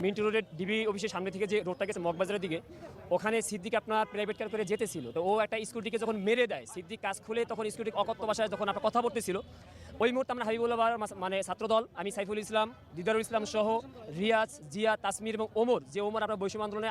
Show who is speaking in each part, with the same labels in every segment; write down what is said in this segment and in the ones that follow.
Speaker 1: মিন্টু রোডের ডিবি অফিসের সামনে থেকে যে রোডটা গেছে মগবাজারের দিকে, ওখানে সিদ্দিক আপনার প্রাইভেট কার করে যেতেছিল। তো ও একটা স্কুটিকে যখন মেরে দেয়, সিদ্দিক কাজ খুলে তখন স্কুটি অকথ্য ভাষায় যখন আপনার কথা বলতেছিল, ওই মুহূর্তে আমরা হাবিবুল্লাহ মানে ছাত্রদল, আমি সাইফুল ইসলাম, দিদারুল ইসলাম সহ রিয়াজ, জিয়া, তাসমির এবং ওমর, যে ওমর আপনার বৈষম্য আন্দোলনে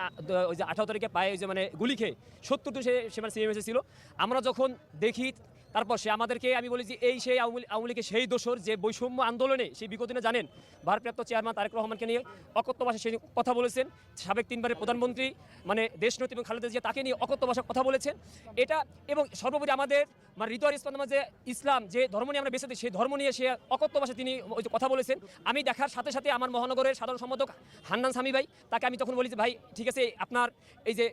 Speaker 1: ওই যে 18 তারিখে পায়ে ওই যে মানে গুলি খেয়ে 70 সে মানে সিএমএসে ছিল। আমরা যখন দেখি, তারপর সে আমাদেরকে, আমি বলি যে এই সেই আওয়ামী লীগের সেই দোসর যে বৈষম্য আন্দোলনে সেই বিগত দিনে জানেন ভারপ্রাপ্ত চেয়ারম্যান তারেক রহমানকে নিয়ে অকথ্য ভাষায় সে কথা বলেছেন, সাবেক 3বারের প্রধানমন্ত্রী মানে দেশনেত্রী এবং খালেদা জিয়া তাকে নিয়ে অকথ্য ভাষায় কথা বলেছেন। এটা এবং সর্বোপরি আমাদের মানে হৃদয়ের স্পন্দন যে ইসলাম যে ধর্ম নিয়ে আমরা বেঁচে সেই ধর্ম নিয়ে সে অকথ্য ভাষায় তিনি ওই যে কথা বলেছেন। আমি দেখার সাথে সাথে আমার মহানগরের সাধারণ সম্পাদক হান্নান সামি ভাই, তাকে আমি তখন বলি যে ভাই ঠিক আছে, আপনার এই যে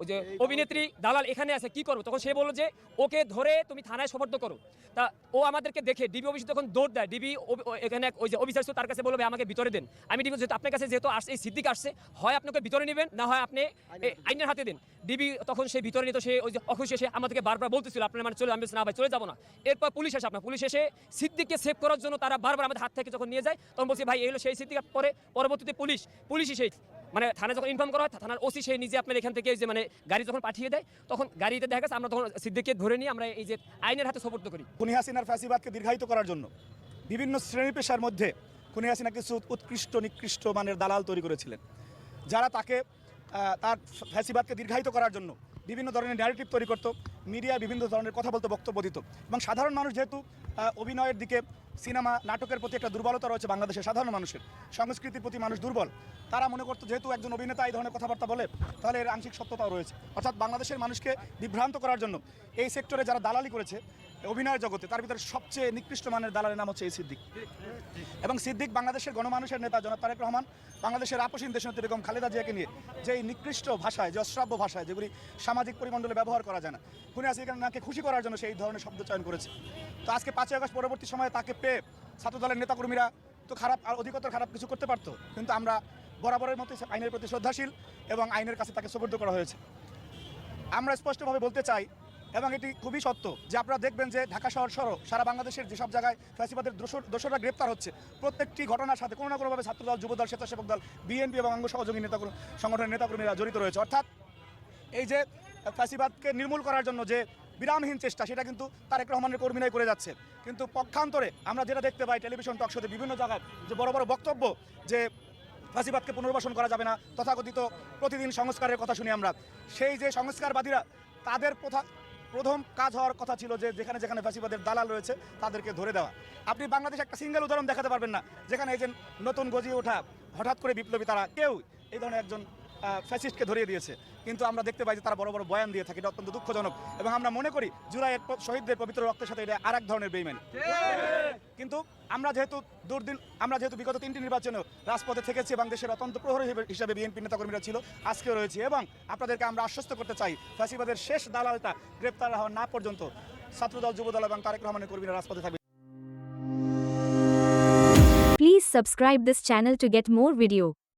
Speaker 1: ওই যে অভিনেত্রী দালাল এখানে আছে, কি করবো? তখন সে বললো যে ওকে ধরে তুমি থানায় সোপর্দ করো। তা ও আমাদেরকে দেখে ডিবি অফিসে তখন দৌড় দেয়। ডিবি এখানে ওই যে অফিসার ছিল, তার কাছে বলবে আমাকে ভিতরে দেন। আমি ডিবি যেহেতু আপনার কাছে যেহেতু আসছে, এই সিদ্দিক আসছে, হয় আপনাকে ভিতরে নেবেন, না হয় আপনি আইনের হাতে দেন। ডিবি তখন সে ভিতরে নিত, সে ওই যে অখুশি এসে আমাদেরকে বারবার বলতেছিল আপনার মানে চলে, আমি না ভাই চলে যাবো না। এরপর পুলিশ আসে, আপনার পুলিশ এসে সিদ্দিককে সেভ করার জন্য তারা বারবার আমাদের হাত থেকে যখন নিয়ে যায়, তখন বলছি ভাই এই হলো সেই সিদ্দিক। পরে পরবর্তীতে পুলিশই সেই মানে থানায় যখন ইনফর্ম করা হয়, থানার ওসি সেই নিজে আপনার এখান থেকে যে মানে গাড়ি যখন পাঠিয়ে দেয়, তখন গাড়িতে দেখা গেছে আমরা তখন সিদ্দিককে ধরে নিয়ে আমরা এই যে আইনের হাতে সোপর্দ করি।
Speaker 2: খুনি হাসিনার ফ্যাসিবাদকে দীর্ঘায়িত করার জন্য বিভিন্ন শ্রেণী পেশার মধ্যে খুনি হাসিনা কিছু উৎকৃষ্ট নিকৃষ্ট মানের দালাল তৈরি করেছিলেন, যারা তাকে তার ফ্যাসিবাদকে দীর্ঘায়িত করার জন্য বিভিন্ন ধরনের ন্যারেটিভ তৈরি করত, মিডিয়ায় বিভিন্ন ধরনের কথা বলতে বক্তব্য দিত। এবং সাধারণ মানুষ যেহেতু অভিনয়ের দিকে, সিনেমা নাটকের প্রতি একটা দুর্বলতা রয়েছে বাংলাদেশের সাধারণ মানুষের, সংস্কৃতির প্রতি মানুষ দুর্বল, তারা মনে করতো যেহেতু একজন অভিনেতা এই ধরনের কথাবার্তা বলে তাহলে এর আংশিক সত্যতাও রয়েছে। অর্থাৎ বাংলাদেশের মানুষকে বিভ্রান্ত করার জন্য এই সেক্টরে যারা দালালি করেছে অভিনয়ের জগতে, তার ভিতরে সবচেয়ে নিকৃষ্ট মানের দালালের নাম হচ্ছে এই সিদ্দিক। এবং সিদ্দিক বাংলাদেশের গণমানুষের নেতা জনাব তারেক রহমান, বাংলাদেশের আপসীন দেশনেত্রী বেগম খালেদা জিয়াকে নিয়ে যে এই নিকৃষ্ট ভাষায়, যে অশ্রাব্য ভাষায়, যেগুলি সামাজিক পরিমণ্ডলে ব্যবহার করা যায় না, খুনি হাসিনাকে খুশি করার জন্য সেই ধরনের শব্দ চয়ন করেছে। তো আজকে 5ই আগস্ট পরবর্তী সময়ে তাকে পেয়ে ছাত্রদলের নেতাকর্মীরা তো খারাপ আর অধিকতর খারাপ কিছু করতে পারতো, কিন্তু আমরা বরাবরের মতো আইনের প্রতি শ্রদ্ধাশীল এবং আইনের কাছে তাকে সুপর্দ করা হয়েছে। আমরা স্পষ্টভাবে বলতে চাই, এবং এটি খুবই সত্য, যে আপনারা দেখবেন যে ঢাকা শহর সহ সারা বাংলাদেশের যেসব জায়গায় ফ্যাসিবাদের দোসররা গ্রেপ্তার হচ্ছে, প্রত্যেকটি ঘটনার সাথে কোনো না কোনোভাবে ছাত্রদল, যুবদল, স্বেচ্ছাসেবক দল, বিএনপি এবং অঙ্গ সহযোগী সংগঠনের নেতাকর্মীরা জড়িত রয়েছে। অর্থাৎ এই যে ফ্যাসিবাদকে নির্মূল করার জন্য যে বিরামহীন চেষ্টা, সেটা কিন্তু তারেক রহমানের কর্মীরাই করে যাচ্ছে। কিন্তু পক্ষান্তরে আমরা যেটা দেখতে পাই টেলিভিশন টকশোতে বিভিন্ন জায়গায় যে বড় বড় বক্তব্য যে ফ্যাসিবাদকে পুনর্বাসন করা যাবে না, তথাকথিত প্রতিদিন সংস্কারের কথা শুনি আমরা, সেই যে সংস্কারবাদীরা, তাদের প্রথম কাজ হওয়ার কথা ছিল যে যেখানে যেখানে ফ্যাসিবাদের দালাল রয়েছে তাদেরকে ধরে দেওয়া। আপনি বাংলাদেশে একটা সিঙ্গেল উদাহরণ দেখাতে পারবেন না যেখানে এই যে নতুন গজিয়ে ওঠা হঠাৎ করে বিপ্লবী তারা কেউ এই ধরনের একজন ফ্যাসিস্টকে ধরিয়ে দিয়েছে। কিন্তু আমরা দেখতে পাই যে তারা বড় বড় বয়ান দিয়ে থাকে, এটা অত্যন্ত দুঃখজনক। এবং আমরা মনে করি জুলাইয়ের শহীদদের পবিত্র রক্তের সাথে এটা আর এক ধরনের বেইমানি। কিন্তু আমরা যেহেতু বিগত 3টি নির্বাচনে রাজপথে থেকেছি এবং দেশের অত্যন্ত প্রহরী হিসেবে বিএনপি নেতাকর্মীরা ছিল, আজকেও রয়েছে, এবং আপনাদেরকে আমরা আশ্বস্ত করতে চাই ফ্যাসিবাদের শেষ দালালটা গ্রেপ্তার হওয়া না পর্যন্ত ছাত্রদল, যুবদল এবং তারেক রহমানের কর্মীরা রাজপথে থাকবে।
Speaker 3: Please subscribe this channel to get more video.